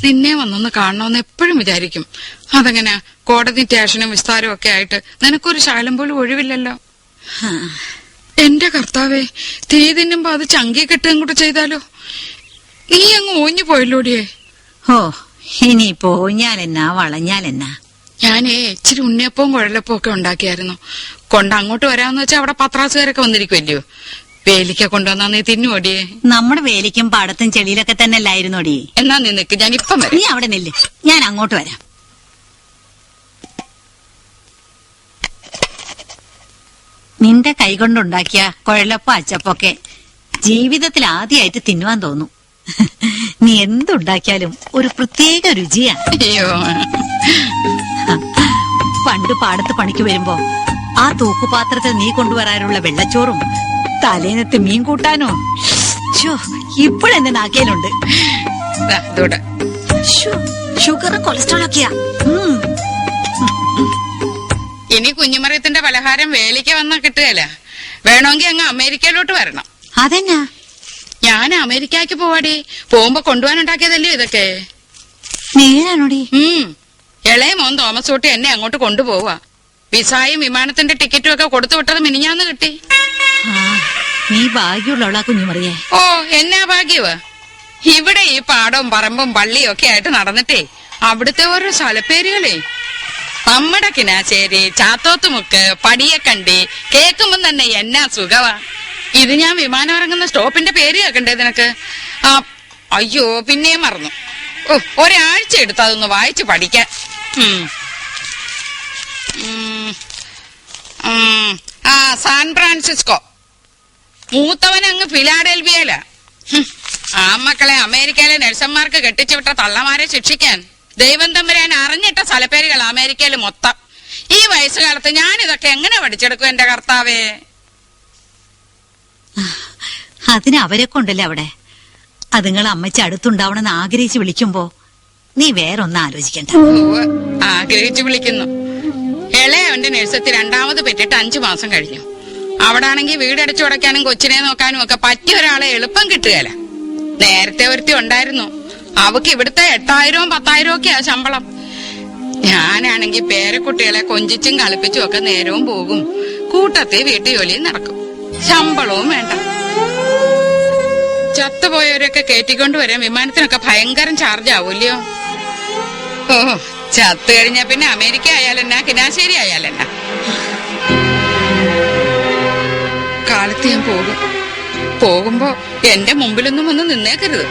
നിന്നെ വന്നൊന്ന് കാണണമെന്ന് എപ്പോഴും വിചാരിക്കും. അതെങ്ങനെ കോടതി സ്റ്റേഷനും വിസ്താരവും ഒക്കെ ആയിട്ട് നിനക്കൊരു ശാലം പോലും ഒഴിവില്ലല്ലോ. എന്റെ കർത്താവേ, തീ തിന്നുമ്പോ അത് ചങ്കി കെട്ടുകയും കൂടെ ചെയ്താലോ? നീ അങ്ങ് ഓഞ്ഞു പോയല്ലോടിയേ. ഓ, ഇനിയിപ്പോ ഓഞ്ഞാലെന്നാ വളഞ്ഞാലെന്നാ. ഞാനേ ഇച്ചിരി ഉണ്ണിയപ്പവും കുഴലപ്പവും ഒക്കെ ഉണ്ടാക്കിയായിരുന്നു. അങ്ങോട്ട് വരാമെന്ന് വെച്ചാൽ അവിടെ പത്രാസുകാരൊക്കെ വന്നിരിക്കുമല്ലയോ. വേലിക്ക കൊണ്ടുവന്നാ നീ തിന്നുവോടിയേ? നമ്മുടെ വേലിക്കും പാടത്തും ചെളിയിലൊക്കെ തന്നെ അല്ലായിരുന്നോടി. എന്നാ നീ നിക്ക്, ഞാൻ ഇപ്പം വരാം. നീ അവിടെ നില്ല്, ഞാൻ അങ്ങോട്ട് വരാം. നിന്റെ കൈകൊണ്ടുണ്ടാക്കിയ കുഴലപ്പം അച്ചപ്പൊക്കെ ജീവിതത്തിൽ ആദ്യമായിട്ട് തിന്നുവാൻ തോന്നും. നീ എന്തുണ്ടാക്കിയാലും ഒരു പ്രത്യേക രുചിയാ. അയ്യോ, പണ്ട് പാടത്ത് പണിക്ക് വരുമ്പോ ആ തൂക്കുപാത്രത്തിൽ നീ കൊണ്ടുവരാനുള്ള വെള്ളച്ചോറും തലേനത്ത് മീൻ കൂട്ടാനോ ഇപ്പോഴെന്നെ നാക്കിയാലുണ്ട്. ഷുഗറും കൊളസ്ട്രോളും ഒക്കെയാ. ഇനി കുഞ്ഞുമറിയത്തിന്റെ പലഹാരം വേലിക്ക വന്നാ കിട്ടുകയല്ല. വേണമെങ്കിൽ അങ്ങ് അമേരിക്കയിലോട്ട് വരണം. അതെന്നാ? ഞാൻ അമേരിക്കക്ക് പോവാടി. പോകുമ്പോ കൊണ്ടുപോകാനുണ്ടാക്കിയതല്ലേ ഇതൊക്കെ. നേരാണോടി? ഇളയ മോൻ തോമസ് കുട്ടി എന്നെ അങ്ങോട്ട് കൊണ്ടുപോവാ. വിസായും വിമാനത്തിന്റെ ടിക്കറ്റും ഒക്കെ കൊടുത്തു വിട്ടത് മിനിഞ്ഞാന്ന് കിട്ടി. നീ ഭാഗ്യമുള്ള കുഞ്ഞുമറിയേ. ഓ, എന്നാ ഭാഗ്യവാ. ഇവിടെ ഈ പാടവും പറമ്പും പള്ളിയും ഒക്കെ ആയിട്ട് നടന്നിട്ടേ അവിടുത്തെ ഓരോ സ്ഥലപ്പേരുകളേ നമ്മുടെ കിനാശ്ശേരി, ചാത്തോത്തുമുക്ക്, പടിയക്കണ്ടി കേൾക്കുമ്പോ തന്നെ എന്നാ സുഖവാ. ഇത് ഞാൻ വിമാനം ഇറങ്ങുന്ന സ്റ്റോപ്പിന്റെ പേര് കേൾക്കണ്ടേ നിനക്ക്? അയ്യോ, പിന്നെയും മറന്നു. ഒരാഴ്ച എടുത്ത് അതൊന്ന് വായിച്ചു പഠിക്കാൻ. San Francisco. മൂത്തവൻ അങ്ങ് ഫിലാഡൽഫിയയില. ആ മക്കളെ അമേരിക്കയിലെ നഴ്സന്മാർക്ക് കെട്ടിച്ചുവിട്ട തള്ളമാരെ ശിക്ഷിക്കാൻ ദൈവം തമ്പുരാൻ അറിഞ്ഞിട്ട സ്ഥലപ്പേരുകൾ അമേരിക്കയിൽ മൊത്തം. ഈ വയസ്സുകാലത്ത് ഞാനിതൊക്കെ എങ്ങനെ പഠിച്ചെടുക്കും എന്റെ കർത്താവേ? അതിന് അവരെ കൊണ്ടല്ലേ അവിടെ. അതുങ്ങൾ അമ്മച്ചി അടുത്തുണ്ടാവണമെന്ന് ആഗ്രഹിച്ച് വിളിക്കുമ്പോ നീ വേറൊന്നും ആലോചിക്കണ്ട. ആഗ്രഹിച്ചു വിളിക്കുന്നു. ഇളയവന്റെ നഴ്സത്തിൽ രണ്ടാമത് പെറ്റിട്ട് 5 മാസം കഴിഞ്ഞു. അവിടെ ആണെങ്കിൽ വീടടച്ചു കൊടുക്കാനും കൊച്ചിനെ നോക്കാനും ഒക്കെ പറ്റിയ ഒരാളെ എളുപ്പം കിട്ടുകയല്ല. നേരത്തെ ഒരുത്തി ഉണ്ടായിരുന്നു. അവക്ക് ഇവിടുത്തെ 8,000-ഉം 10,000-ഉം ഒക്കെയാ ശമ്പളം. ഞാനാണെങ്കിൽ പേരക്കുട്ടികളെ കൊഞ്ചിച്ചും കളിപ്പിച്ചും ഒക്കെ നേരവും പോകും. കൂട്ടത്തിൽ വീട്ടുജോലിയും നടക്കും. ശമ്പളവും വേണ്ട. ചത്തുപോയവരൊക്കെ കയറ്റിക്കൊണ്ടുവരാൻ വിമാനത്തിനൊക്കെ ഭയങ്കരം ചാർജ് ആവൂല്ലയോ? ഓ, ചത്തു കഴിഞ്ഞാ പിന്നെ അമേരിക്ക ആയാലെന്നാ കിനാശ്ശേരി ആയാലെന്നാ. കാലത്ത് ഞാൻ പോകുമ്പോ എന്റെ മുമ്പിലൊന്നും ഒന്ന് നിന്നേക്കരുത്.